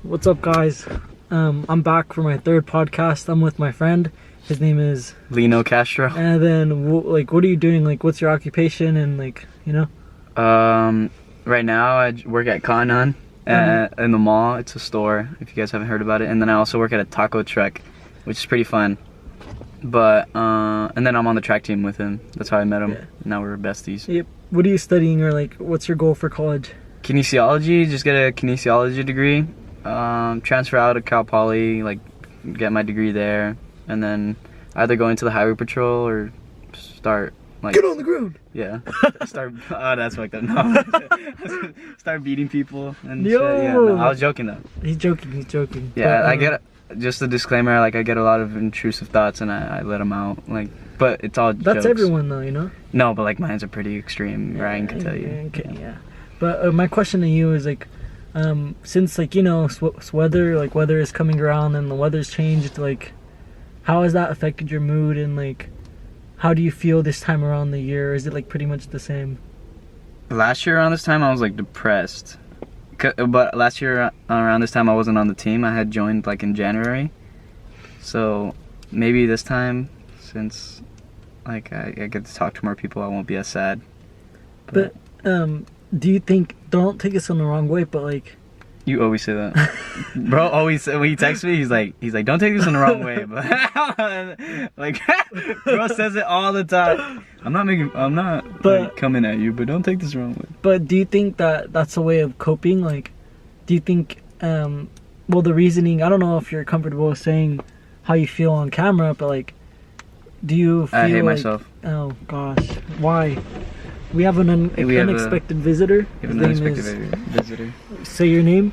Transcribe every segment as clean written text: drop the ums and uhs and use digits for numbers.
What's up, guys? I'm back for my third podcast. I'm with my friend. His name is Lino Castro. And then, what are you doing? Like, what's your occupation? And Right now I work at Kanan in the mall. It's a store, if you guys haven't heard about it. And then I also work at a taco truck, which is pretty fun. But and then I'm on the track team with him. That's how I met him. Yeah. Now we're besties. Yep. What are you studying, or like, what's your goal for college? Kinesiology. Just get a kinesiology degree. Transfer out to Cal Poly, like get my degree there, and then either go into the highway patrol or start like Get on the ground. Yeah. Start. Oh, that's fucked up. No. Start beating people and Yo. shit. Yeah. No, I was joking though. He's joking. Yeah, But, I get just a disclaimer. Like I get a lot of intrusive thoughts and I let them out. Like, but it's all That's jokes. everyone, though, you know. No, but like mine's are pretty extreme. Ryan can tell you. Yeah. But my question to you is like, since like weather is coming around and the weather's changed, like, how has that affected your mood, and like, how do you feel this time around the year? Is it like pretty much the same? Last year around this time I was like depressed. But last year around this time I wasn't on the team. I had joined like in January. So maybe this time, since like I get to talk to more people, I won't be as sad. But do you think, don't take this in the wrong way, but like, you always say that. Bro always, when he texts me, he's like, don't take this in the wrong way. But like, bro says it all the time. I'm not like, coming at you, but don't take this the wrong way. But do you think that that's a way of coping? Like, do you think, well, the reasoning, I don't know if you're comfortable saying how you feel on camera, but like, do you feel I hate like, myself. Oh gosh, why? We have an unexpected visitor. We have an unexpected visitor. Say your name.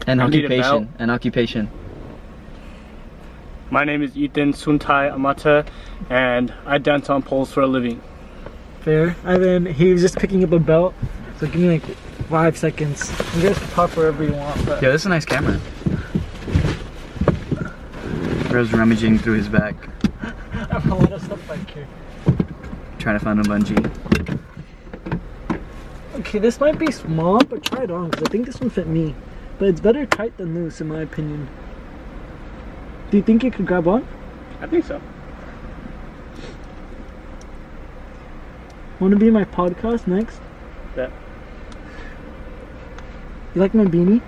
And I need a occupation. belt. And occupation. My name is Ethan Suntai Amata, and I dance on poles for a living. Fair. And then he was just picking up a belt. So give me like 5 seconds. You guys can talk wherever you want. But Yeah, this is a nice camera. Bro's rummaging through his back, I have a lot of stuff back here. trying to find a bungee. Okay, this might be small, but try it on, because I think this one fit me. But it's better tight than loose, in my opinion. Do you think you could grab on? I think so. Want to be in my podcast next? Yeah. You like my beanie?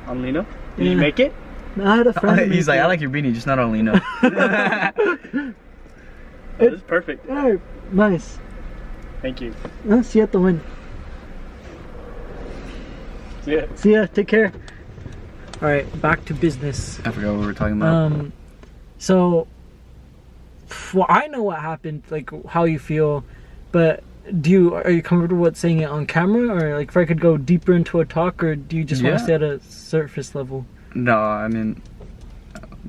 On Lino? Did Yeah. you make it? No, I had a friend. He's like, I like your beanie, just not only no. Oh, this is perfect. Alright, nice. Thank you. See you at the win. Yeah. See ya, take care. Alright, back to business. I forgot what we were talking about. So, well, I know what happened, like how you feel, but are you comfortable with saying it on camera, or like if I could go deeper into a talk, or do you just want to Yeah. stay at a surface level? No, I mean,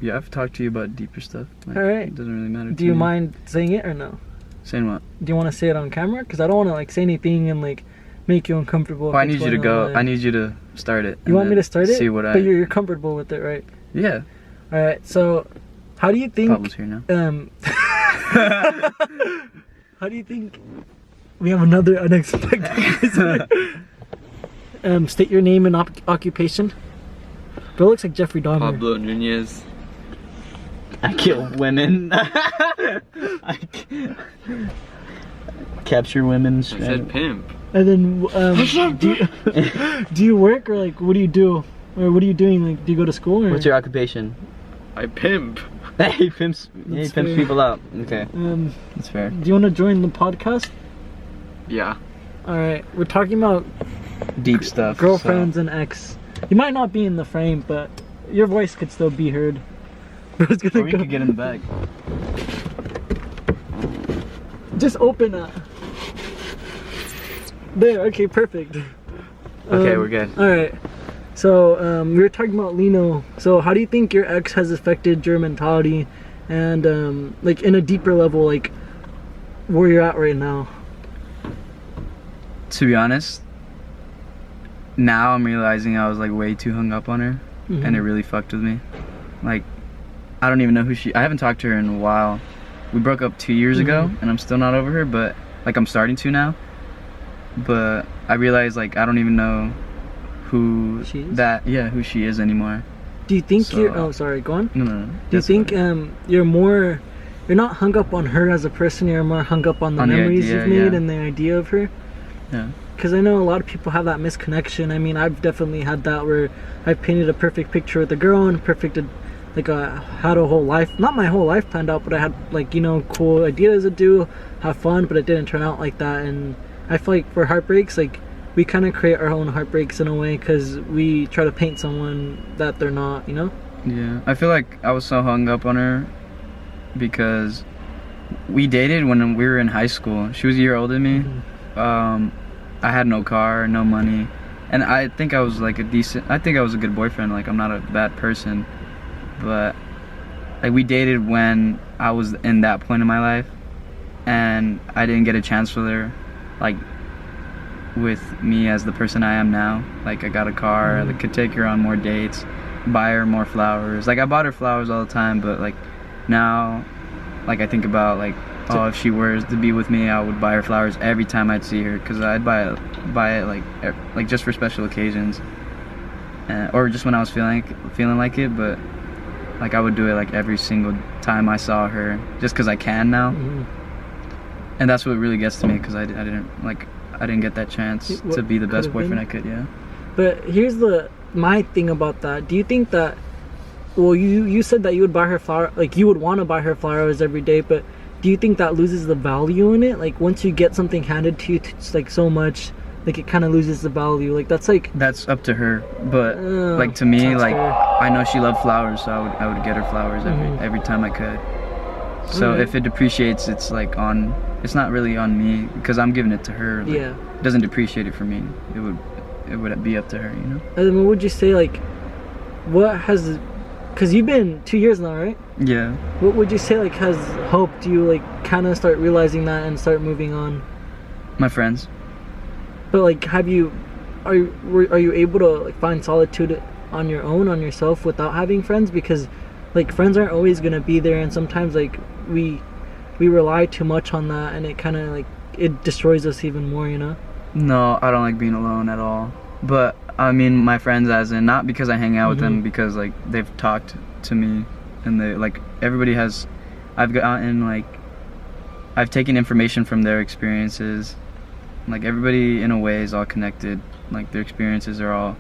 yeah, I've talked to you about deeper stuff. Like, Alright. It doesn't really matter. Do you mind saying it or no? Saying what? Do you want to say it on camera? Because I don't want to like say anything and like make you uncomfortable. Well, I need you to go. I need you to start it. You want me to start it? See what But you're comfortable with it, right? Yeah. All right. So, how do you think? Pablo's here now. How do you think we have another unexpected visitor? State your name and occupation. Bro looks like Jeffrey Dahmer. Pablo Nunez. I kill women. Capture women. I said pimp. And then, do you work, or like what do you do, or what are you doing? Like, do you go to school? Or? What's your occupation? I pimp. He pimps. He That's pimps fair. people out. Okay, Do that's fair. you want to join the podcast? Yeah. All right, we're talking about Deep stuff. girlfriends and ex. You might not be in the frame, but your voice could still be heard. Bro's So. gonna Or we go. could get in the bag. Just open it. There. Okay. Perfect. Okay, we're good. All right. So we were talking about Lino. So how do you think your ex has affected your mentality, and like in a deeper level, like where you're at right now? To be honest, now I'm realizing I was like way too hung up on her, and it really fucked with me. Like, I don't even know who I haven't talked to her in a while. We broke up 2 years ago, and I'm still not over her, but like I'm starting to now. But I realized like I don't even know who She is? who she is anymore. Do you think So- you're? Oh, sorry. Go on. No. Do you That's think fine. you're not hung up on her as a person? You're more hung up on the On the memories idea, you've made yeah. and the idea of her. Yeah. Because I know a lot of people have that misconnection. I mean, I've definitely had that where I've painted a perfect picture with a girl and had a whole life, not my whole life planned out, but I had cool ideas to do, have fun, but it didn't turn out like that. And I feel like for heartbreaks, like we kind of create our own heartbreaks in a way because we try to paint someone that they're not, you know? Yeah, I feel like I was so hung up on her because we dated when we were in high school. She was a year older than me. I had no car, no money, and I think I was like I think I was a good boyfriend. Like I'm not a bad person, but like we dated when I was in that point in my life, and I didn't get a chance with her, like with me as the person I am now. Like I got a car, I could take her on more dates, buy her more flowers. Like I bought her flowers all the time, but like now, like I think about like, oh, if she were to be with me, I would buy her flowers every time I'd see her, because I'd buy it like just for special occasions, or just when I was feeling like it. But like I would do it like every single time I saw her, just because I can now. And that's what really gets to me, because I didn't get that chance What to be the best could've been? boyfriend I could. Yeah. But here's my thing about that. Do you think that, well, you said that you would buy her flower, like you would want to buy her flowers every day, but do you think that loses the value in it? Like once you get something handed to you, it's like so much, like it kind of loses the value. Like that's up to her, but Oh, like to me, that's like fair. I know she loved flowers, so I would get her flowers every time I could. So Alright. if it depreciates, it's not really on me, because I'm giving it to her. Like, Yeah. it doesn't depreciate it for me. It would be up to her, you know. And then what would you say, like, because you've been 2 years now, right? Yeah. What would you say, like, has helped you, like, kind of start realizing that and start moving on? My friends. But, like, are you able to, like, find solitude on your own, on yourself, without having friends? Because, like, friends aren't always going to be there, and sometimes, like, we rely too much on that, and it kind of, like, it destroys us even more, you know? No, I don't like being alone at all. But I mean my friends, as in not because I hang out with them, because like they've talked to me, and they like I've taken information from their experiences. Like everybody in a way is all connected. Like their experiences are all,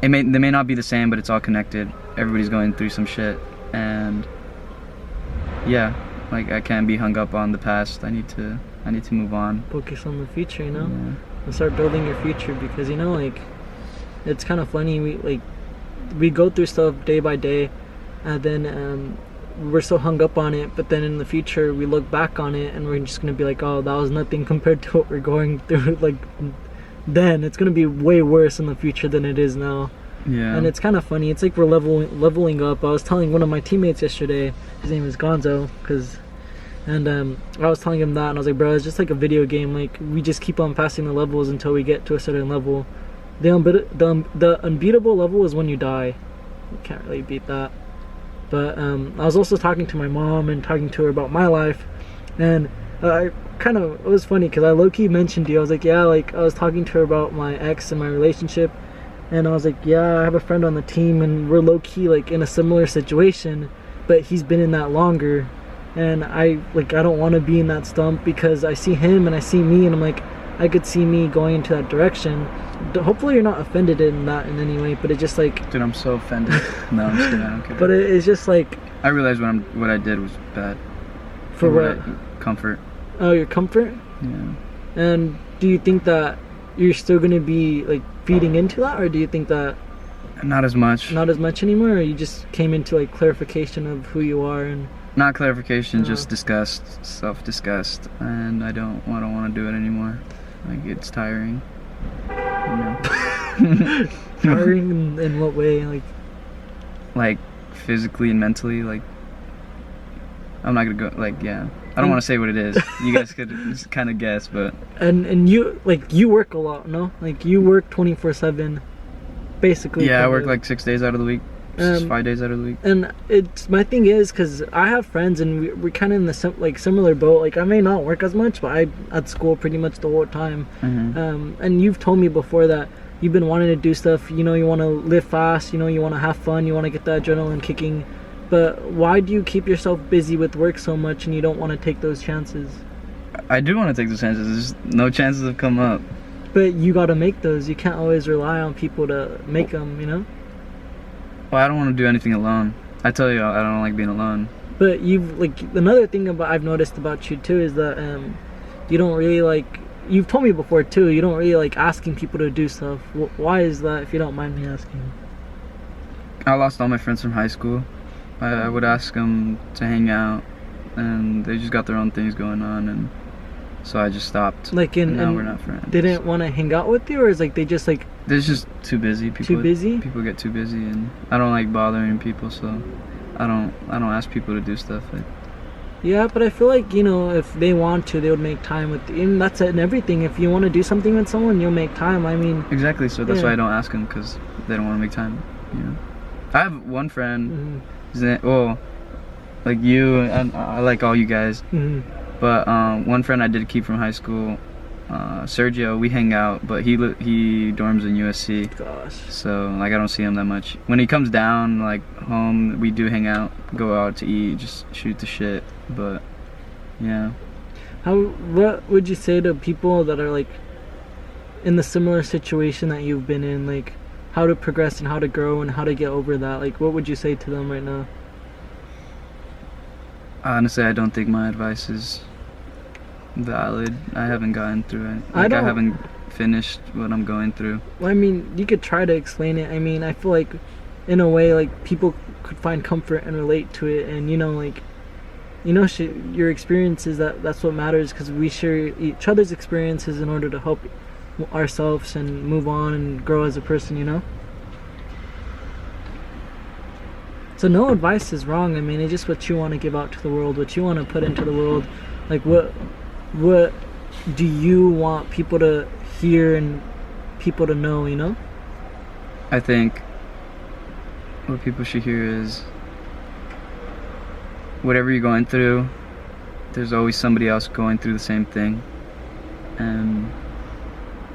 they may not be the same, but it's all connected. Everybody's going through some shit, and yeah, like I can't be hung up on the past. I need to move on. Focus on the future, you know? Yeah. And start building your future, because, you know, like, it's kind of funny. We go through stuff day by day, and then we're so hung up on it, but then in the future we look back on it and we're just gonna be like, oh, that was nothing compared to what we're going through. Like, then it's gonna be way worse in the future than it is now. Yeah. And it's kind of funny. It's like we're leveling up. I was telling one of my teammates yesterday, his name is Gonzo, I was telling him that, and I was like, bro, it's just like a video game. Like, we just keep on passing the levels until we get to a certain level. The unbeatable level is when you die. You can't really beat that. But I was also talking to my mom and talking to her about my life, and it was funny because I low-key mentioned you. I was like, yeah, like I was talking to her about my ex and my relationship, and I was like, yeah, I have a friend on the team, and we're low-key like in a similar situation, but he's been in that longer. And I don't want to be in that stump, because I see him and I see me, and I'm like, I could see me going into that direction. Hopefully you're not offended in that in any way, but it's just like, Dude, I'm so offended. No, I'm just kidding. I don't care. but it's just like, I realized what I did was bad. for what? Comfort. Oh, your comfort? Yeah. And do you think that you're still going to be like feeding into that, or do you think that Not as much. not as much anymore, or you just came into like clarification of who you are? And Not clarification, No. just disgust, self-disgust, and I don't want to do it anymore. Like, it's tiring. You know? tiring in what way? Like physically and mentally. Like, I'm not gonna go. Like, yeah. I don't want to say what it is. You guys could just kind of guess, but And you work a lot, no? Like, you work 24/7, basically. yeah, I kind work of. like 6 days out of the week, 5 days out of the week. And it's, my thing is, because I have friends and we're kind of in the similar boat. Like, I may not work as much, but I'm at school pretty much the whole time. Mm-hmm. And you've told me before that you've been wanting to do stuff, you know, you want to live fast, you know, you want to have fun, you want to get the adrenaline kicking, but why do you keep yourself busy with work so much and you don't want to take those chances? I do want to take those chances. There's just no chances have come up. But you got to make those. You can't always rely on people to make them, you know? Well, I don't want to do anything alone. I tell you, I don't like being alone. But you've, like, another thing about I've noticed about you too is that you don't really, like, you've told me before too, you don't really like asking people to do stuff. Why is that, if you don't mind me asking? I lost all my friends from high school. I would ask them to hang out, and they just got their own things going on, and so I just stopped. Like, and now we're not friends. They didn't want to hang out with you, or is like they just like They're just too busy. People, too busy? People get too busy, and I don't like bothering people, so I don't ask people to do stuff. Yeah, but I feel like, you know, if they want to, they would make time with you. And that's it in everything. If you want to do something with someone, you'll make time. I mean, Exactly, so that's Yeah. why I don't ask them, because they don't want to make time, you know. I have one friend, mhm, well, like you, and I like all you guys, mhm. but one friend I did keep from high school, Sergio, we hang out, but he dorms in USC, Gosh. so like I don't see him that much. When he comes down, like home, we do hang out, go out to eat, just shoot the shit, but yeah. What would you say to people that are like in the similar situation that you've been in, like how to progress and how to grow and how to get over that? Like, what would you say to them right now? Honestly, I don't think my advice is valid. I haven't gotten through it. I Like, I don't- haven't finished what I'm going through. Well, I mean, you could try to explain it. I mean, I feel like in a way, like, people could find comfort and relate to it, and, you know, like, you know, your experiences, that's what matters, because we share each other's experiences in order to help ourselves and move on and grow as a person, you know? So no advice is wrong. I mean, it's just what you want to give out to the world, what you want to put into the world. Like, what do you want people to hear and people to know, you know? I think what people should hear is whatever you're going through, there's always somebody else going through the same thing. And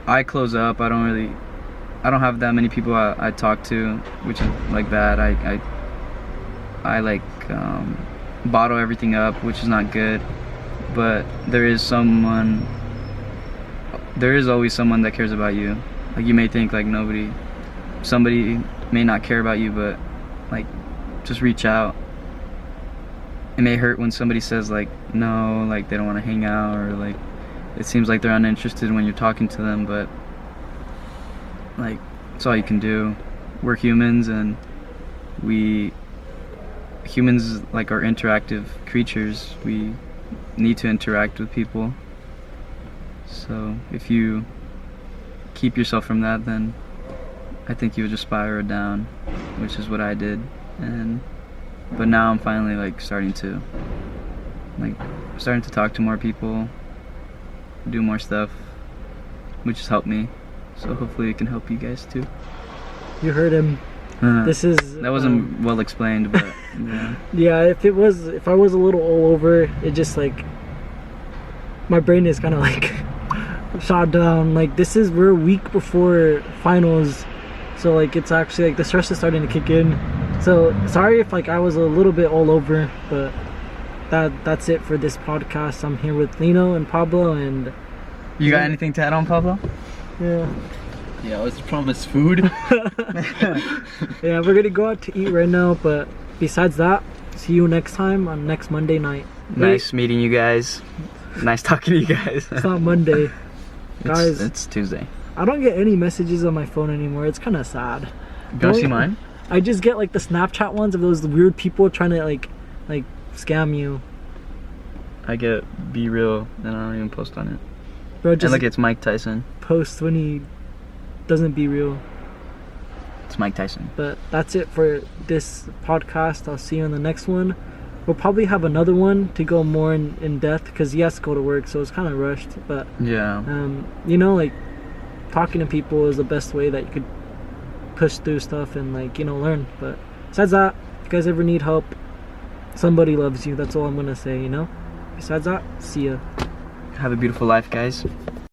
I close up. I don't have that many people I talk to, which is like that. I like bottle everything up, which is not good. But there is always someone that cares about you. Like, you may think like somebody may not care about you, but like, just reach out. It may hurt when somebody says like no, like they don't want to hang out, or like it seems like they're uninterested when you're talking to them, but like, it's all you can do. We're humans, and humans like are interactive creatures. We need to interact with people. So if you keep yourself from that, then I think you would just spiral down, which is what I did. But now I'm finally like starting to talk to more people, do more stuff, which has helped me. So hopefully it can help you guys too. You heard him. This is That wasn't well explained, but yeah. Yeah, if I was a little all over, it just like my brain is kind of like shot down. Like, we're a week before finals, so like it's actually like the stress is starting to kick in. So sorry if like I was a little bit all over, but that's it for this podcast. I'm here with Lino and Pablo, and You got anything to add on, Pablo? yeah. Yeah, I was promised food. Yeah, we're gonna go out to eat right now, but besides that, see you next time on next Monday night. Nice meeting you guys. Nice talking to you guys. It's not Monday. Guys, it's Tuesday. I don't get any messages on my phone anymore. It's kind of sad. You wanna see mine? I just get like the Snapchat ones of those weird people trying to like scam you. I get Be Real, and I don't even post on it. Bro, And just look, it's Mike Tyson. post when he doesn't be real. It's Mike Tyson. But that's it for this podcast. I'll see you in the next one. We'll probably have another one to go more in depth, because he has to go to work, so it's kind of rushed. But Yeah. you know, like, talking to people is the best way that you could push through stuff and, like, you know, learn. But besides that, if you guys ever need help, somebody loves you. That's all I'm gonna say, you know? Besides that, see ya. Have a beautiful life, guys.